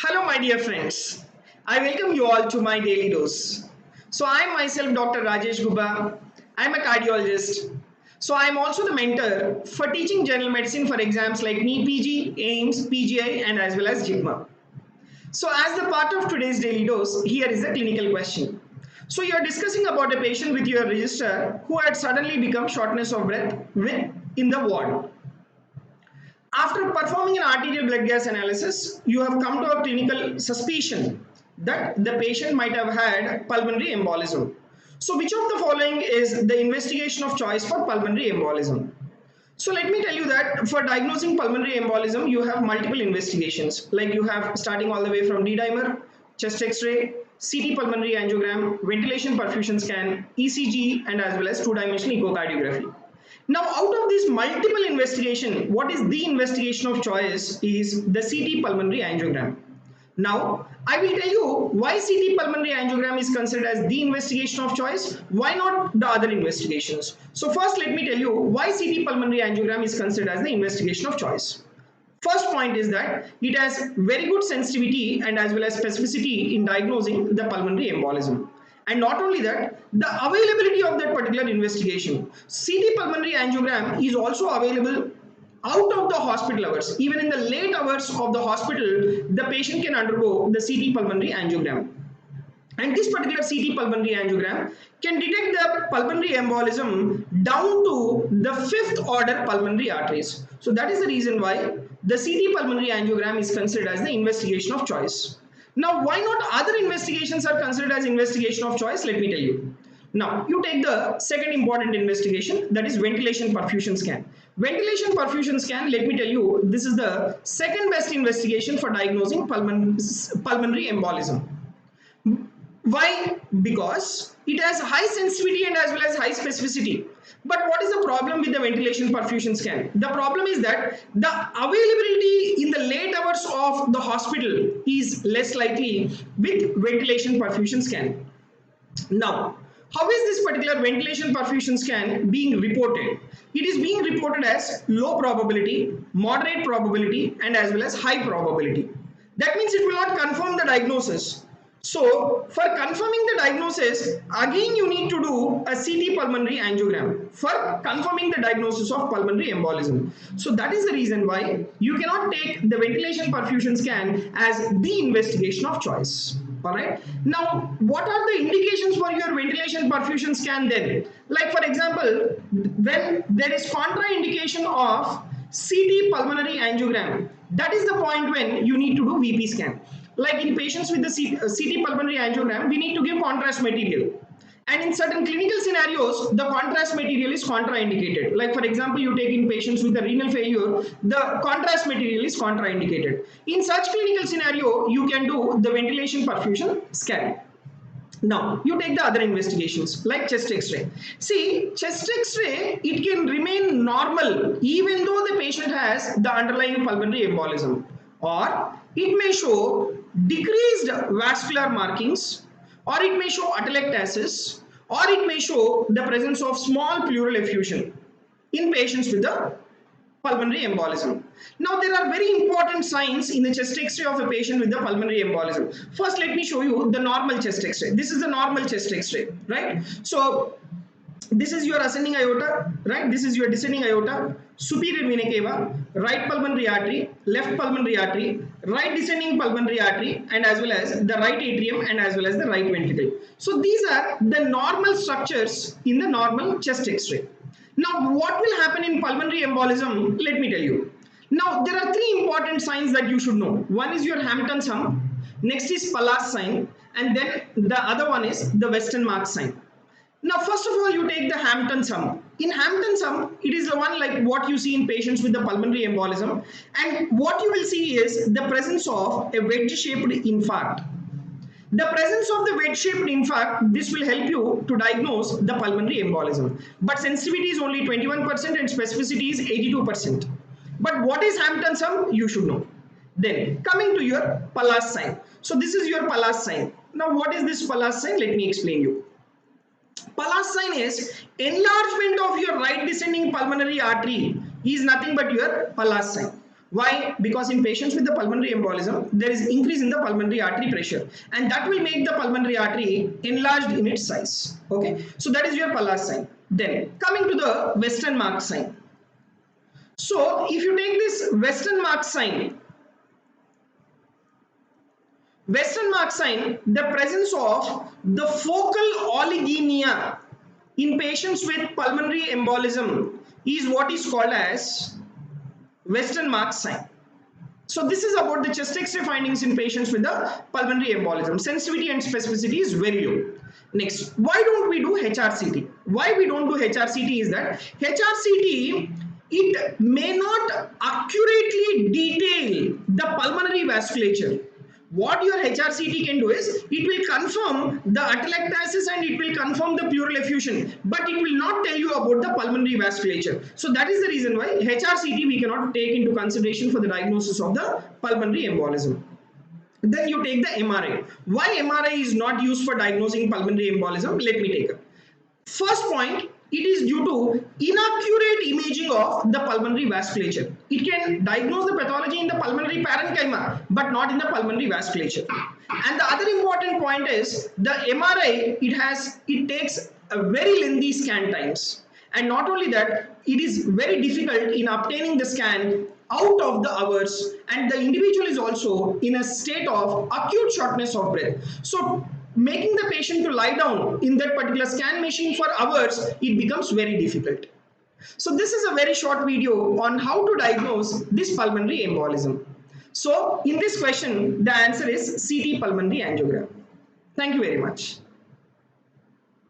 Hello, my dear friends. I welcome you all to my daily dose. I am myself Dr. Rajesh Gubba. I am a cardiologist. I am also the mentor for teaching general medicine for exams like NEET PG, AIMS, PGI, and as well as JIGMA. As the part of today's daily dose, here is the clinical question. You are discussing about a patient with your register who had suddenly become shortness of breath in the ward. After performing an arterial blood gas analysis, you have come to a clinical suspicion that the patient might have had pulmonary embolism. Which of the following is the investigation of choice for pulmonary embolism? Let me tell you that for diagnosing pulmonary embolism, you have multiple investigations. Like you have starting all the way from D-dimer, chest X-ray, CT pulmonary angiogram, ventilation perfusion scan, ECG, and as well as two-dimensional echocardiography. Now, out of this multiple investigation, what is the investigation of choice is the CT pulmonary angiogram. Now, I will tell you why CT pulmonary angiogram is considered as the investigation of choice. Why not the other investigations? First, let me tell you why CT pulmonary angiogram is considered as the investigation of choice. First point is that it has very good sensitivity and as well as specificity in diagnosing the pulmonary embolism. And not only that, the availability of that particular investigation. CT pulmonary angiogram is also available out of the hospital hours. Even in the late hours of the hospital, the patient can undergo the CT pulmonary angiogram. And this particular CT pulmonary angiogram can detect the pulmonary embolism down to the fifth order pulmonary arteries. So that is the reason why the CT pulmonary angiogram is considered as the investigation of choice. Now, why not other investigations are considered as investigation of choice? Let me tell you. Now, you take the second important investigation, that is ventilation perfusion scan. Ventilation perfusion scan, let me tell you, this is the second best investigation for diagnosing pulmonary embolism. Why? Because it has high sensitivity and as well as high specificity. But what is the problem with the ventilation perfusion scan? The problem is that the availability in the late hours of the hospital is less likely with ventilation perfusion scan. Now, how is this particular ventilation perfusion scan being reported? It is being reported as low probability, moderate probability, and as well as high probability. That means it will not confirm the diagnosis. So, for confirming the diagnosis, again you need to do a CT pulmonary angiogram for confirming the diagnosis of pulmonary embolism. So, that is the reason why you cannot take the ventilation perfusion scan as the investigation of choice. Alright. Now, what are the indications for your ventilation perfusion scan then? Like for example, when there is contraindication of CT pulmonary angiogram, that is the point when you need to do VP scan. Like in patients with the CT pulmonary angiogram, we need to give contrast material. And in certain clinical scenarios, the contrast material is contraindicated. Like for example, you take in patients with the renal failure, the contrast material is contraindicated. In such clinical scenario, you can do the ventilation perfusion scan. Now, you take the other investigations like chest X-ray. See, chest X-ray, it can remain normal even though the patient has the underlying pulmonary embolism, or it may show decreased vascular markings, or it may show atelectasis, or it may show the presence of small pleural effusion in patients with the pulmonary embolism. Now, there are very important signs in the chest X-ray of a patient with the pulmonary embolism. First, let me show you the normal chest X-ray. This is the normal chest X-ray, right? So, this is your ascending aorta, right? This is your descending aorta, superior vena cava, right pulmonary artery, left pulmonary artery, right descending pulmonary artery, and as well as the right atrium and as well as the right ventricle. So these are the normal structures in the normal chest X-ray. Now, what will happen in pulmonary embolism? Let me tell you. Now, there are three important signs that you should know. One is your Hampton's hump, next is Pallas sign, and then the other one is the Western mark sign. Now, first of all, you take the Hampton's hump. In Hampton's hump, it is the one like what you see in patients with the pulmonary embolism. And what you will see is the presence of a wedge-shaped infarct. The presence of the wedge-shaped infarct, this will help you to diagnose the pulmonary embolism. But sensitivity is only 21% and specificity is 82%. But what is Hampton's hump? You should know. Then, coming to your Pallas sign. So, this is your Pallas sign. Now, what is this Pallas sign? Let me explain you. Pallas sign is enlargement of your right descending pulmonary artery is nothing but your Pallas sign. Why? Because in patients with the pulmonary embolism, there is increase in the pulmonary artery pressure, and that will make the pulmonary artery enlarged in its size. Okay, so that is your Pallas sign. Then coming to the Western mark sign. So if you take this Western mark sign, the presence of the focal oligemia in patients with pulmonary embolism is what is called as Western mark sign. So this is about the chest X-ray findings in patients with the pulmonary embolism. Sensitivity and specificity is very low. Next, why don't we do HRCT? Why we don't do HRCT is that HRCT, it may not accurately detail the pulmonary vasculature. What your HRCT can do is, it will confirm the atelectasis and it will confirm the pleural effusion, but it will not tell you about the pulmonary vasculature. So that is the reason why HRCT we cannot take into consideration for the diagnosis of the pulmonary embolism. Then you take the MRI. Why MRI is not used for diagnosing pulmonary embolism? Let me take it. First point, it is due to inaccurate imaging of the pulmonary vasculature. It can diagnose the pathology in the pulmonary parenchyma, but not in the pulmonary vasculature. And the other important point is the MRI, it takes a very lengthy scan times. And not only that, it is very difficult in obtaining the scan out of the hours, and the individual is also in a state of acute shortness of breath. So making the patient to lie down in that particular scan machine for hours, it becomes very difficult. So this is a very short video on how to diagnose this pulmonary embolism. So in this question, the answer is CT pulmonary angiogram. Thank you very much.